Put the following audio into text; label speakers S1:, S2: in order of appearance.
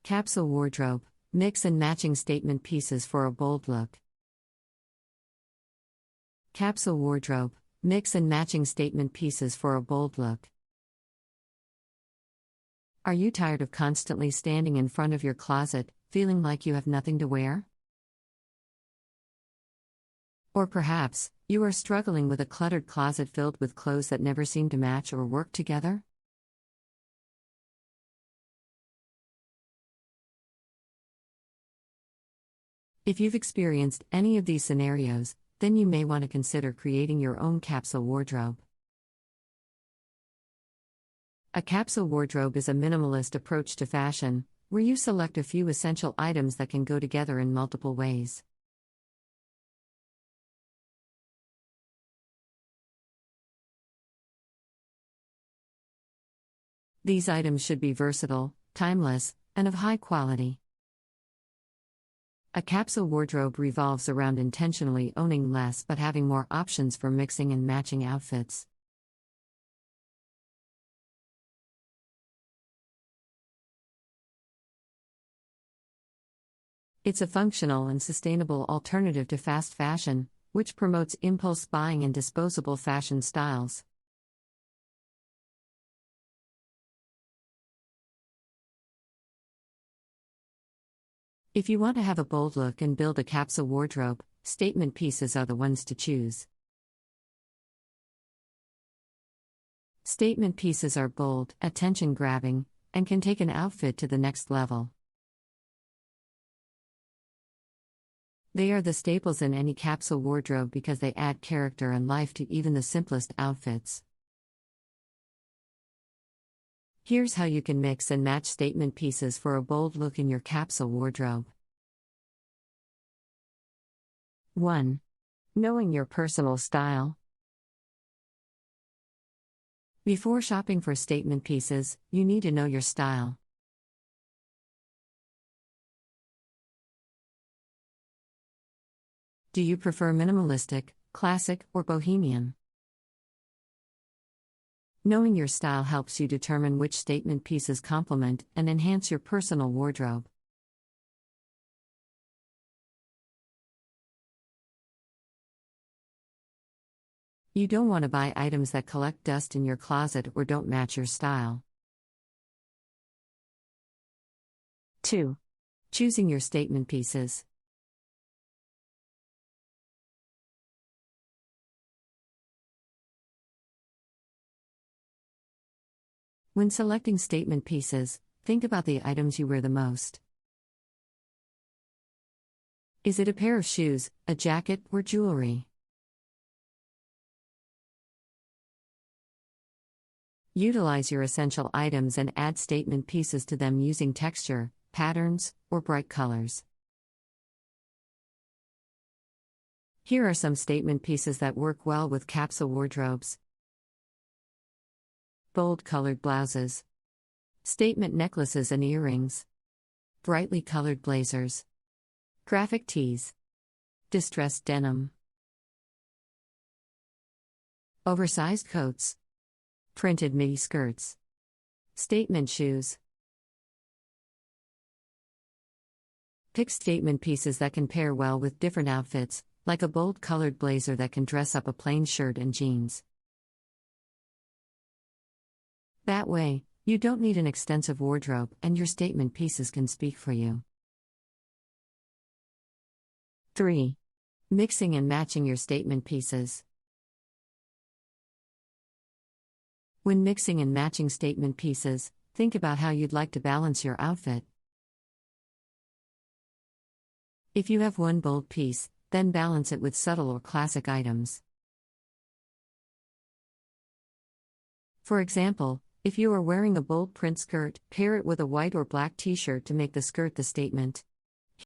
S1: Capsule wardrobe. Mix and matching statement pieces for a bold look. Capsule wardrobe. Mix and matching statement pieces for a bold look. Are you tired of constantly standing in front of your closet, feeling like you have nothing to wear? Or perhaps, you are struggling with a cluttered closet filled with clothes that never seem to match or work together? If you've experienced any of these scenarios, then you may want to consider creating your own capsule wardrobe. A capsule wardrobe is a minimalist approach to fashion, where you select a few essential items that can go together in multiple ways. These items should be versatile, timeless, and of high quality. A capsule wardrobe revolves around intentionally owning less but having more options for mixing and matching outfits. It's a functional and sustainable alternative to fast fashion, which promotes impulse buying and disposable fashion styles. If you want to have a bold look and build a capsule wardrobe, statement pieces are the ones to choose. Statement pieces are bold, attention-grabbing, and can take an outfit to the next level. They are the staples in any capsule wardrobe because they add character and life to even the simplest outfits. Here's how you can mix and match statement pieces for a bold look in your capsule wardrobe. 1. Knowing your personal style. Before shopping for statement pieces, you need to know your style. Do you prefer minimalistic, classic, or bohemian? Knowing your style helps you determine which statement pieces complement and enhance your personal wardrobe. You don't want to buy items that collect dust in your closet or don't match your style. 2. Choosing your statement pieces. When selecting statement pieces, think about the items you wear the most. Is it a pair of shoes, a jacket, or jewelry? Utilize your essential items and add statement pieces to them using texture, patterns, or bright colors. Here are some statement pieces that work well with capsule wardrobes. Bold colored blouses. Statement necklaces and earrings. Brightly colored blazers. Graphic tees. Distressed denim. Oversized coats. Printed midi skirts. Statement shoes. Pick statement pieces that can pair well with different outfits, like a bold colored blazer that can dress up a plain shirt and jeans. That way, you don't need an extensive wardrobe and your statement pieces can speak for you. 3. Mixing and matching your statement pieces. When mixing and matching statement pieces, think about how you'd like to balance your outfit. If you have one bold piece, then balance it with subtle or classic items. For example, if you are wearing a bold print skirt, pair it with a white or black t-shirt to make the skirt the statement.